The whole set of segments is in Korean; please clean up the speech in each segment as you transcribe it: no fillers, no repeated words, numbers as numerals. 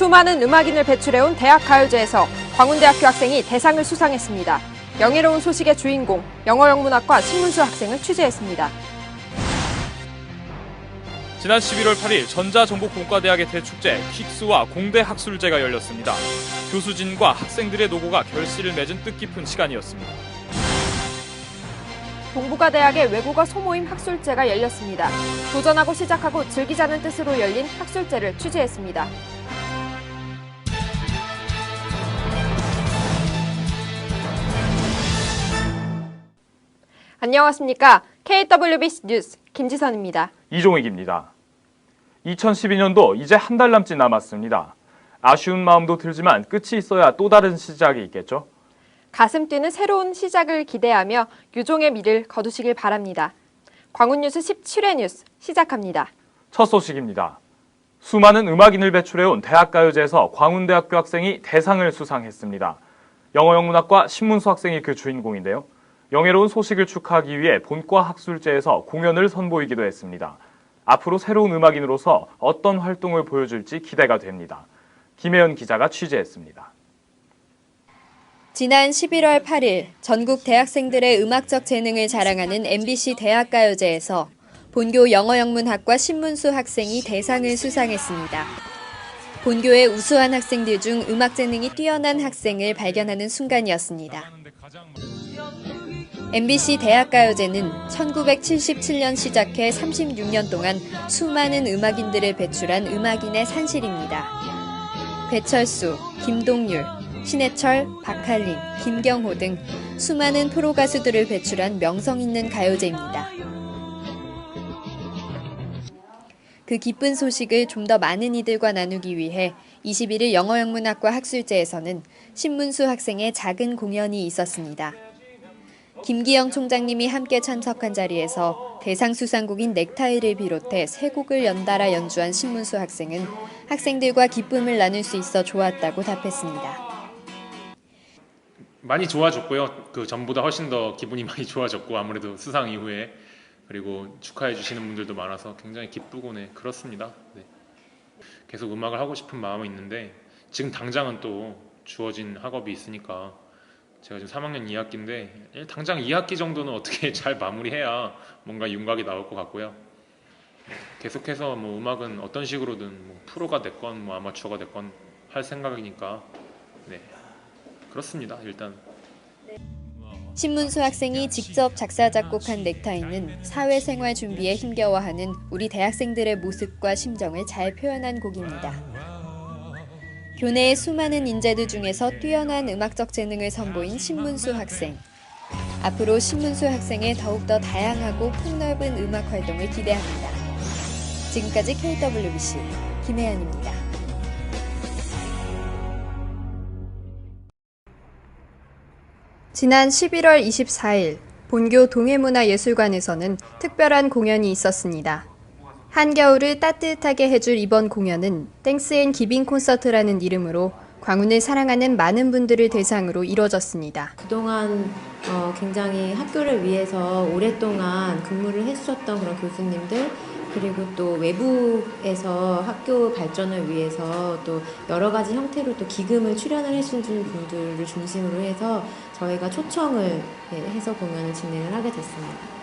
수많은 음악인을 배출해온 대학가요제에서 광운대학교 학생이 대상을 수상했습니다. 영예로운 소식의 주인공, 영어영문학과 신문수 학생을 취재했습니다. 지난 11월 8일 전자정보공과대학의 대축제 킥스와 공대 학술제가 열렸습니다. 교수진과 학생들의 노고가 결실을 맺은 뜻깊은 시간이었습니다. 동부가대학의 외국어 소모임 학술제가 열렸습니다. 도전하고 시작하고 즐기자는 뜻으로 열린 학술제를 취재했습니다. 안녕하십니까. KWBC 뉴스 김지선입니다. 이종익입니다. 2012년도 이제 한 달 남짓 남았습니다. 아쉬운 마음도 들지만 끝이 있어야 또 다른 시작이 있겠죠? 가슴 뛰는 새로운 시작을 기대하며 유종의 미를 거두시길 바랍니다. 광운뉴스 17회 뉴스 시작합니다. 첫 소식입니다. 수많은 음악인을 배출해온 대학가요제에서 광운대학교 학생이 대상을 수상했습니다. 영어영문학과 신문수 학생이 그 주인공인데요. 영예로운 소식을 축하하기 위해 본과 학술제에서 공연을 선보이기도 했습니다. 앞으로 새로운 음악인으로서 어떤 활동을 보여줄지 기대가 됩니다. 김혜연 기자가 취재했습니다. 지난 11월 8일 전국 대학생들의 음악적 재능을 자랑하는 MBC 대학가요제에서 본교 영어영문학과 신문수 학생이 대상을 수상했습니다. 본교의 우수한 학생들 중 음악 재능이 뛰어난 학생을 발견하는 순간이었습니다. MBC 대학가요제는 1977년 시작해 36년 동안 수많은 음악인들을 배출한 음악인의 산실입니다. 배철수, 김동률, 신해철, 박할린, 김경호 등 수많은 프로 가수들을 배출한 명성 있는 가요제입니다. 그 기쁜 소식을 좀 더 많은 이들과 나누기 위해 21일 영어영문학과 학술제에서는 신문수 학생의 작은 공연이 있었습니다. 김기영 총장님이 함께 참석한 자리에서 대상 수상곡인 넥타이를 비롯해 세 곡을 연달아 연주한 신문수 학생은 학생들과 기쁨을 나눌 수 있어 좋았다고 답했습니다. 많이 좋아졌고요. 그 전보다 훨씬 더 기분이 많이 좋아졌고 아무래도 수상 이후에 그리고 축하해 주시는 분들도 많아서 굉장히 기쁘고 그렇습니다. 네. 계속 음악을 하고 싶은 마음은 있는데 지금 당장은 또 주어진 학업이 있으니까 제가 지금 3학년 2학기인데 당장 2학기 정도는 어떻게 잘 마무리해야 뭔가 윤곽이 나올 것 같고요. 계속해서 뭐 음악은 어떤 식으로든 뭐 프로가 됐건 뭐 아마추어가 됐건 할 생각이니까 네. 그렇습니다. 일단. 신문수 학생이 직접 작사 작곡한 넥타이는 사회생활 준비에 힘겨워하는 우리 대학생들의 모습과 심정을 잘 표현한 곡입니다. 교내의 수많은 인재들 중에서 뛰어난 음악적 재능을 선보인 신문수 학생. 앞으로 신문수 학생의 더욱더 다양하고 폭넓은 음악 활동을 기대합니다. 지금까지 KWBC 김혜연입니다. 지난 11월 24일 본교 동해문화예술관에서는 특별한 공연이 있었습니다. 한겨울을 따뜻하게 해줄 이번 공연은 땡스 앤 기빙 콘서트라는 이름으로 광운을 사랑하는 많은 분들을 대상으로 이뤄졌습니다. 그동안 굉장히 학교를 위해서 오랫동안 근무를 해주셨던 그런 교수님들 그리고 또 외부에서 학교 발전을 위해서 또 여러 가지 형태로 또 기금을 출연을 해주신 분들을 중심으로 해서 저희가 초청을 해서 공연을 진행을 하게 됐습니다.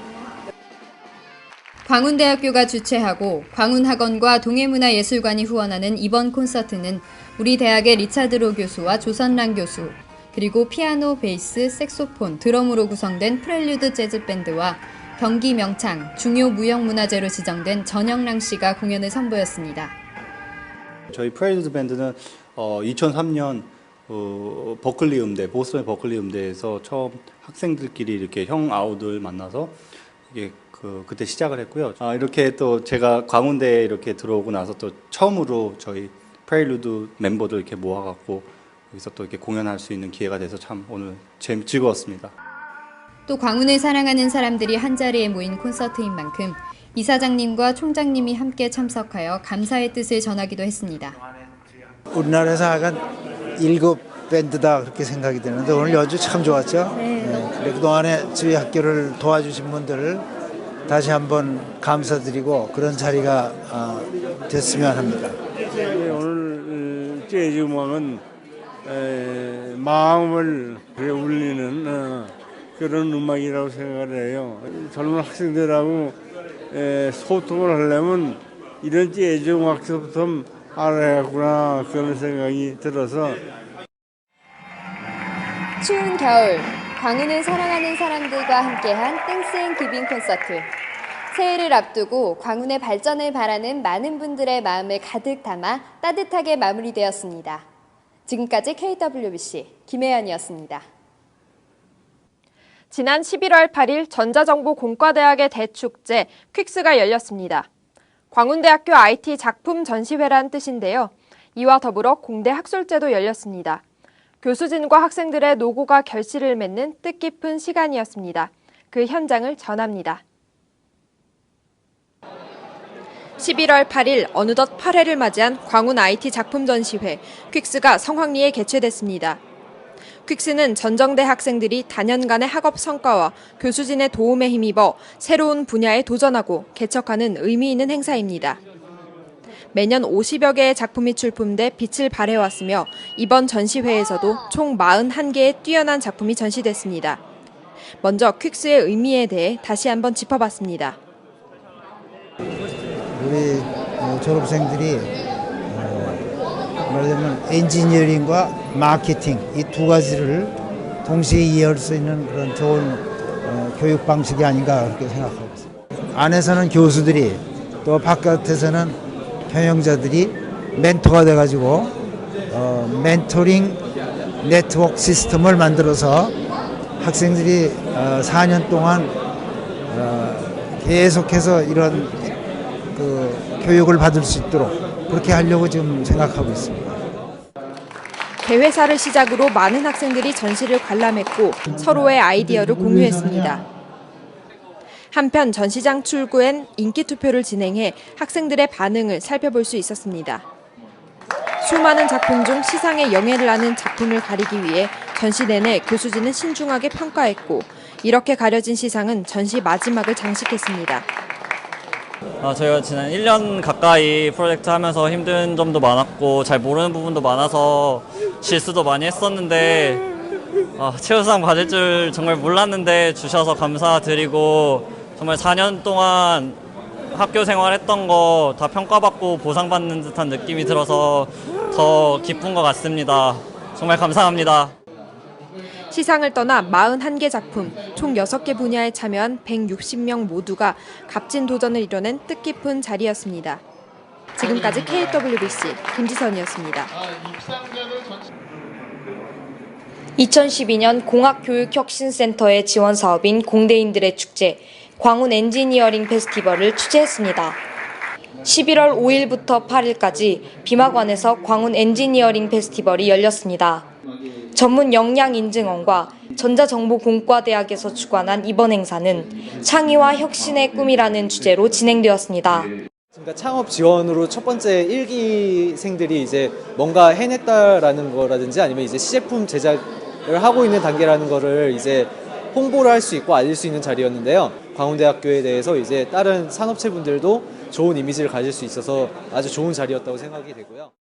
광운대학교가 주최하고 광운학원과 동해문화예술관이 후원하는 이번 콘서트는 우리 대학의 리차드로 교수와 조선랑 교수, 그리고 피아노, 베이스, 색소폰, 드럼으로 구성된 프렐류드 재즈 밴드와 경기 명창, 중요 무형문화재로 지정된 전영랑 씨가 공연을 선보였습니다. 저희 프렐류드 밴드는 2003년 버클리 음대, 보스턴의 버클리 음대에서 처음 학생들끼리 이렇게 형 아우들 만나서 이게 그때 시작을 했고요. 이렇게 또 제가 광운대에 이렇게 들어오고 나서 또 처음으로 저희 프렐류드 멤버들 이렇게 모아갖고 여기서 또 이렇게 공연할 수 있는 기회가 돼서 참 오늘 즐거웠습니다. 또 광운을 사랑하는 사람들이 한자리에 모인 콘서트인 만큼 이사장님과 총장님이 함께 참석하여 감사의 뜻을 전하기도 했습니다. 우리나라에서 약간 7밴드다 그렇게 생각이 되는데 오늘 연주 참 좋았죠? 네. 그동안에 저희 학교를 도와주신 분들을 다시 한번 감사드리고 그런 자리가 됐으면 합니다. 네, 오늘 재즈 음악은 마음을 울리는 그런 음악이라고 생각을 해요. 젊은 학생들하고 소통을 하려면 이런 재즈 음악부터 알아야겠구나 그런 생각이 들어서. 추운 겨울, 광운은 사랑하는 사람들과 함께한 땡스 앤 기빙 콘서트. 새해를 앞두고 광운의 발전을 바라는 많은 분들의 마음을 가득 담아 따뜻하게 마무리되었습니다. 지금까지 KWBC 김혜연이었습니다. 지난 11월 8일 전자정보공과대학의 대축제 퀵스가 열렸습니다. 광운대학교 IT 작품 전시회란 뜻인데요. 이와 더불어 공대 학술제도 열렸습니다. 교수진과 학생들의 노고가 결실을 맺는 뜻깊은 시간이었습니다. 그 현장을 전합니다. 11월 8일 어느덧 8회를 맞이한 광운 IT 작품 전시회 퀵스가 성황리에 개최됐습니다. 퀵스는 전정대 학생들이 단연간의 학업 성과와 교수진의 도움에 힘입어 새로운 분야에 도전하고 개척하는 의미 있는 행사입니다. 매년 50여 개의 작품이 출품돼 빛을 발해왔으며 이번 전시회에서도 총 41개의 뛰어난 작품이 전시됐습니다. 먼저 퀵스의 의미에 대해 다시 한번 짚어봤습니다. 우리 졸업생들이 말하자면 엔지니어링과 마케팅 이 두 가지를 동시에 이해할 수 있는 그런 좋은 교육 방식이 아닌가 그렇게 생각하고 있습니다. 안에서는 교수들이 또 바깥에서는 경영자들이 멘토가 돼가지고 멘토링 네트워크 시스템을 만들어서 학생들이 4년 동안 계속해서 이런 그 교육을 받을 수 있도록 그렇게 하려고 지금 생각하고 있습니다. 대회사를 시작으로 많은 학생들이 전시를 관람했고 서로의 아이디어를 공유했습니다. 한편 전시장 출구엔 인기투표를 진행해 학생들의 반응을 살펴볼 수 있었습니다. 수많은 작품 중 시상에 영예를 아는 작품을 가리기 위해 전시 내내 교수진은 신중하게 평가했고 이렇게 가려진 시상은 전시 마지막을 장식했습니다. 저희가 지난 1년 가까이 프로젝트 하면서 힘든 점도 많았고 잘 모르는 부분도 많아서 실수도 많이 했었는데 최우수상 받을 줄 정말 몰랐는데 주셔서 감사드리고 정말 4년 동안 학교 생활했던 거 다 평가받고 보상받는 듯한 느낌이 들어서 더 기쁜 것 같습니다. 정말 감사합니다. 시상을 떠나 41개 작품, 총 6개 분야에 참여한 160명 모두가 값진 도전을 이뤄낸 뜻깊은 자리였습니다. 지금까지 KWBC 김지선이었습니다. 2012년 공학교육혁신센터의 지원 사업인 공대인들의 축제, 광운 엔지니어링 페스티벌을 취재했습니다. 11월 5일부터 8일까지 비마관에서 광운 엔지니어링 페스티벌이 열렸습니다. 전문 역량인증원과 전자정보공과대학에서 주관한 이번 행사는 창의와 혁신의 꿈이라는 주제로 진행되었습니다. 그러니까 창업 지원으로 첫 번째 1기생들이 이제 뭔가 해냈다라는 거라든지 아니면 이제 시제품 제작을 하고 있는 단계라는 거를 이제 홍보를 할 수 있고 알릴 수 있는 자리였는데요. 광운대학교에 대해서 이제 다른 산업체분들도 좋은 이미지를 가질 수 있어서 아주 좋은 자리였다고 생각이 되고요.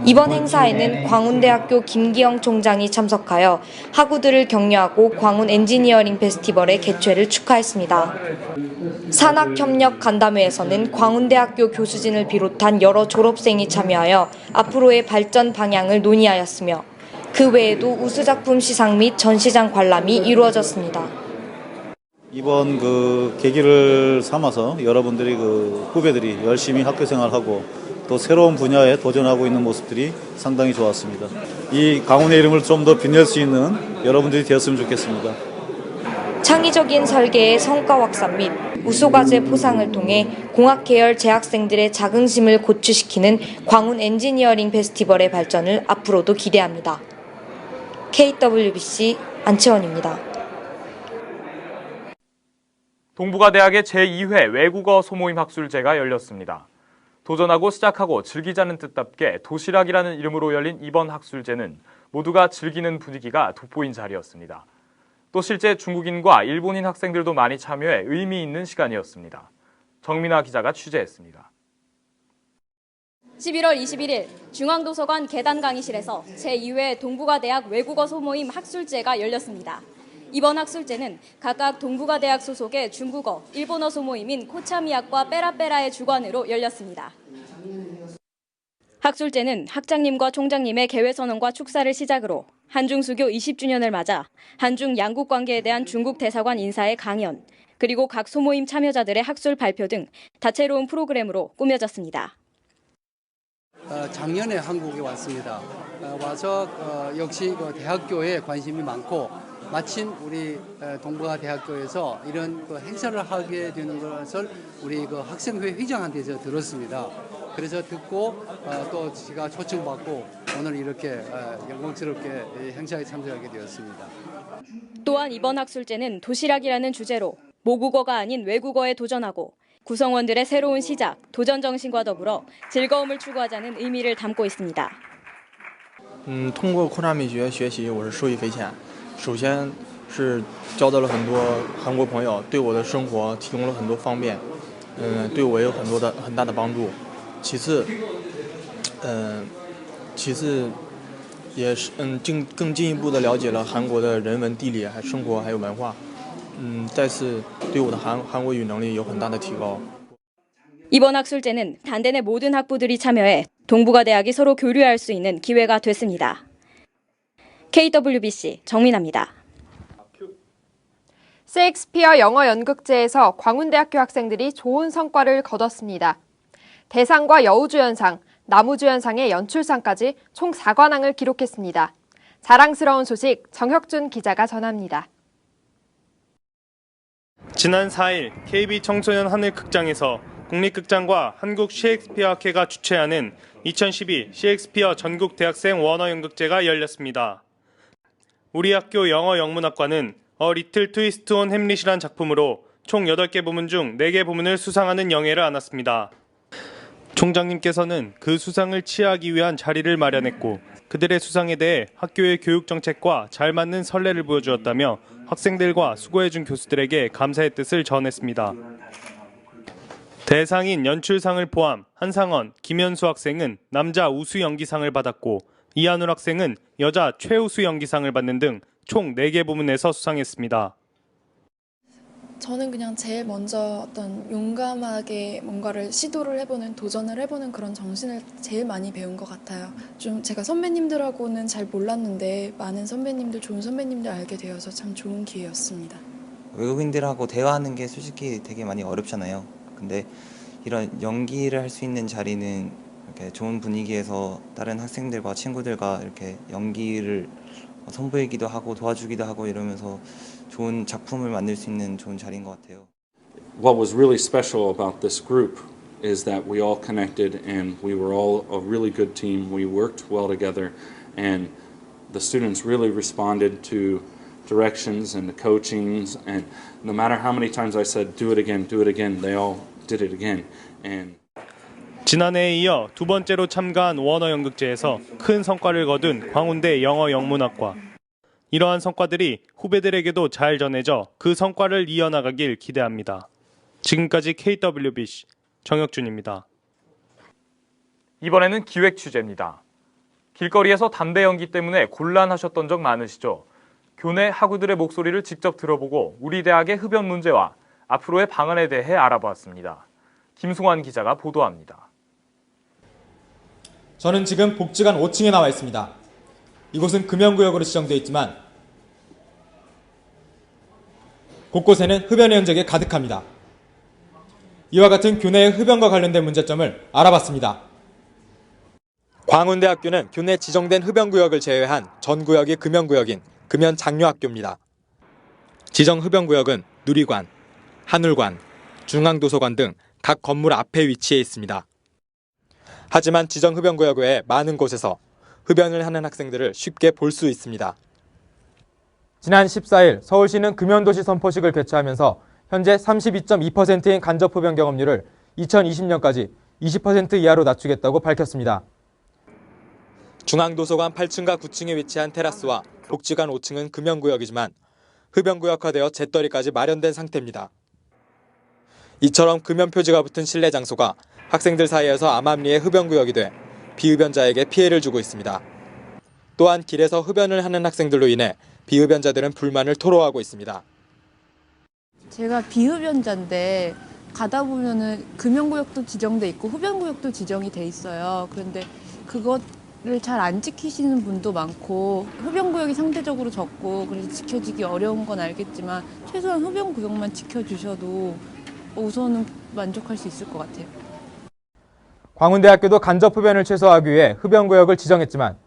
이번 행사에는 광운대학교 김기영 총장이 참석하여 학우들을 격려하고 광운 엔지니어링 페스티벌의 개최를 축하했습니다. 산학협력 간담회에서는 광운대학교 교수진을 비롯한 여러 졸업생이 참여하여 앞으로의 발전 방향을 논의하였으며 그 외에도 우수작품 시상 및 전시장 관람이 이루어졌습니다. 이번 그 계기를 삼아서 여러분들이 그 후배들이 열심히 학교 생활하고 또 새로운 분야에 도전하고 있는 모습들이 상당히 좋았습니다. 이 광운의 이름을 좀 더 빛낼 수 있는 여러분들이 되었으면 좋겠습니다. 창의적인 설계의 성과 확산 및 우수과제 포상을 통해 공학 계열 재학생들의 자긍심을 고취시키는 광운 엔지니어링 페스티벌의 발전을 앞으로도 기대합니다. KWBC 안채원입니다. 동북아대학의 제2회 외국어 소모임 학술제가 열렸습니다. 도전하고 시작하고 즐기자는 뜻답게 도시락이라는 이름으로 열린 이번 학술제는 모두가 즐기는 분위기가 돋보인 자리였습니다. 또 실제 중국인과 일본인 학생들도 많이 참여해 의미 있는 시간이었습니다. 정민아 기자가 취재했습니다. 11월 21일 중앙도서관 계단 강의실에서 제2회 동북아대학 외국어 소모임 학술제가 열렸습니다. 이번 학술제는 각각 동북아대학 소속의 중국어, 일본어 소모임인 코차미학과 빼라빼라의 주관으로 열렸습니다. 학술제는 학장님과 총장님의 개회선언과 축사를 시작으로 한중수교 20주년을 맞아 한중 양국 관계에 대한 중국 대사관 인사의 강연, 그리고 각 소모임 참여자들의 학술 발표 등 다채로운 프로그램으로 꾸며졌습니다. 작년에 한국에 왔습니다. 와서 역시 대학교에 관심이 많고 마침 우리 동북아대학교에서 이런 행사를 하게 되는 것을 우리 학생회 회장한테서 들었습니다. 그래서 듣고 또 제가 초청받고 오늘 이렇게 영광스럽게 행사에 참석하게 되었습니다. 또한 이번 학술제는 도시락이라는 주제로 모국어가 아닌 외국어에 도전하고 구성원들의 새로운 시작, 도전 정신과 더불어 즐거움을 추구하자는 의미를 담고 있습니다. 通过扩大美学学习，我是受益匪浅。首先是交到了很多韩国朋友，对我的生活提供了很多方便，对我有很大的帮助。其次也是更进一步的了解了韩国的人文地理、生活还有文化。再次对我的韩国语能力有很大的提高。 이번 학술제는 단대 내 모든 학부들이 참여해 동북아 대학이 서로 교류할 수 있는 기회가 됐습니다. KWBC 정민아입니다. 셰익스피어 영어 연극제에서 광운대학교 학생들이 좋은 성과를 거뒀습니다. 대상과 여우주연상, 나무주연상의 연출상까지 총 4관왕을 기록했습니다. 자랑스러운 소식 정혁준 기자가 전합니다. 지난 4일 KB 청소년 하늘극장에서 국립극장과 한국 셰익스피어 학회가 주최하는 2012 셰익스피어 전국 대학생 원어 연극제가 열렸습니다. 우리 학교 영어 영문학과는 A Little Twist on Hamlet이란 작품으로 총 8개 부문 중 4개 부문을 수상하는 영예를 안았습니다. 총장님께서는 그 수상을 치하하기 위한 자리를 마련했고 그들의 수상에 대해 학교의 교육 정책과 잘 맞는 선례를 보여주었다며 학생들과 수고해준 교수들에게 감사의 뜻을 전했습니다. 대상인 연출상을 포함 한상원, 김현수 학생은 남자 우수 연기상을 받았고 이한울 학생은 여자 최우수 연기상을 받는 등 총 4개 부문에서 수상했습니다. 저는 그냥 제일 먼저 어떤 용감하게 뭔가를 시도를 해보는, 도전을 해보는 그런 정신을 제일 많이 배운 것 같아요. 좀 제가 선배님들하고는 잘 몰랐는데 많은 선배님들, 좋은 선배님들 알게 되어서 참 좋은 기회였습니다. 외국인들하고 대화하는 게 솔직히 되게 많이 어렵잖아요. 근데 이런 연기를 할 수 있는 자리는 이렇게 좋은 분위기에서 다른 학생들과 친구들과 이렇게 연기를 선보이기도 하고 도와주기도 하고 이러면서 좋은 작품을 만들 수 있는 좋은 자리인 것 같아요. What was really special about this group is that we all connected and we were all a really good team. We worked well together and the students really responded to directions and the coachings, and no matter how many times I said do it again, they all did it again. And 지난해에 이어 두 번째로 참가한 원어 연극제에서 큰 성과를 거둔 광운대 영어 영문학과. 이러한 성과들이 후배들에게도 잘 전해져 그 성과를 이어나가길 기대합니다. 지금까지 KWBC 정혁준입니다. 이번에는 기획 취재입니다. 길거리에서 담배 연기 때문에 곤란하셨던 적 많으시죠? 교내 학우들의 목소리를 직접 들어보고 우리 대학의 흡연 문제와 앞으로의 방안에 대해 알아보았습니다. 김승환 기자가 보도합니다. 저는 지금 복지관 5층에 나와 있습니다. 이곳은 금연구역으로 지정되어 있지만 곳곳에는 흡연의 흔적이 가득합니다. 이와 같은 교내의 흡연과 관련된 문제점을 알아봤습니다. 광운대학교는 교내 지정된 흡연구역을 제외한 전 구역이 금연구역인 금연장려학교입니다. 지정 흡연구역은 누리관, 한울관, 중앙도서관 등 각 건물 앞에 위치해 있습니다. 하지만 지정 흡연구역 외에 많은 곳에서 흡연을 하는 학생들을 쉽게 볼 수 있습니다. 지난 14일 서울시는 금연도시 선포식을 개최하면서 현재 32.2%인 간접 흡연 경험률을 2020년까지 20% 이하로 낮추겠다고 밝혔습니다. 중앙도서관 8층과 9층에 위치한 테라스와 복지관 5층은 금연구역이지만 흡연구역화되어 재떨이까지 마련된 상태입니다. 이처럼 금연 표지가 붙은 실내 장소가 학생들 사이에서 암암리의 흡연구역이 돼 비흡연자에게 피해를 주고 있습니다. 또한 길에서 흡연을 하는 학생들로 인해 비흡연자들은 불만을 토로하고 있습니다. 제가 비흡연자인데 가다 보면은 금연구역도 지정돼 있고 흡연구역도 지정이 돼 있어요. 그런데 그거를 잘 안 지키시는 분도 많고 흡연구역이 상대적으로 적고 그래서 지켜지기 어려운 건 알겠지만 최소한 흡연구역만 지켜주셔도 우선은 만족할 수 있을 것 같아요. 광운대학교도 간접 흡연을 최소화하기 위해 흡연구역을 지정했지만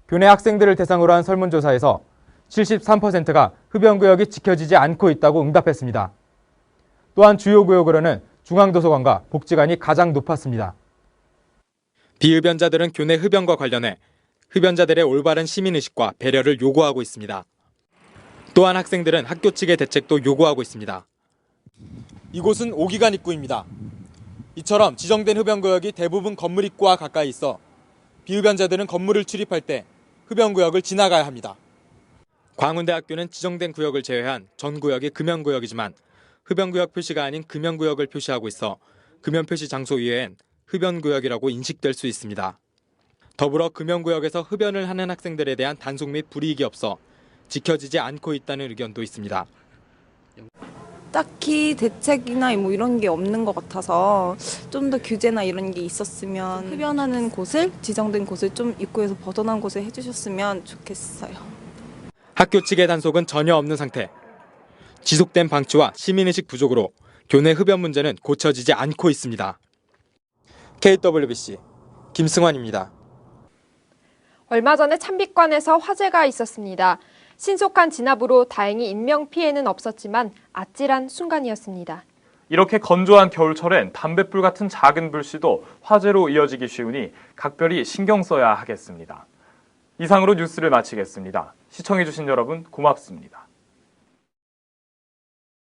교내 학생들을 대상으로 한 설문조사에서 73%가 흡연구역이 지켜지지 않고 있다고 응답했습니다. 또한 주요 구역으로는 중앙도서관과 복지관이 가장 높았습니다. 비흡연자들은 교내 흡연과 관련해 흡연자들의 올바른 시민의식과 배려를 요구하고 있습니다. 또한 학생들은 학교 측의 대책도 요구하고 있습니다. 이곳은 5기관 입구입니다. 이처럼 지정된 흡연구역이 대부분 건물 입구와 가까이 있어 비흡연자들은 건물을 출입할 때 흡연구역을 지나가야 합니다. 광운대학교는 지정된 구역을 제외한 전 구역이 금연구역이지만 흡연구역 표시가 아닌 금연구역을 표시하고 있어 금연표시 장소 위엔 흡연구역이라고 인식될 수 있습니다. 더불어 금연구역에서 흡연을 하는 학생들에 대한 단속 및 불이익이 없어 지켜지지 않고 있다는 의견도 있습니다. 딱히 대책이나 뭐 이런 게 없는 것 같아서 좀 더 규제나 이런 게 있었으면 흡연하는 곳을 지정된 곳을 좀 입구에서 벗어난 곳에 해주셨으면 좋겠어요. 학교 측의 단속은 전혀 없는 상태. 지속된 방치와 시민의식 부족으로 교내 흡연 문제는 고쳐지지 않고 있습니다. KWBC 김승환입니다. 얼마 전에 찬빛관에서 화재가 있었습니다. 신속한 진압으로 다행히 인명피해는 없었지만 아찔한 순간이었습니다. 이렇게 건조한 겨울철엔 담뱃불 같은 작은 불씨도 화재로 이어지기 쉬우니 각별히 신경 써야 하겠습니다. 이상으로 뉴스를 마치겠습니다. 시청해주신 여러분 고맙습니다.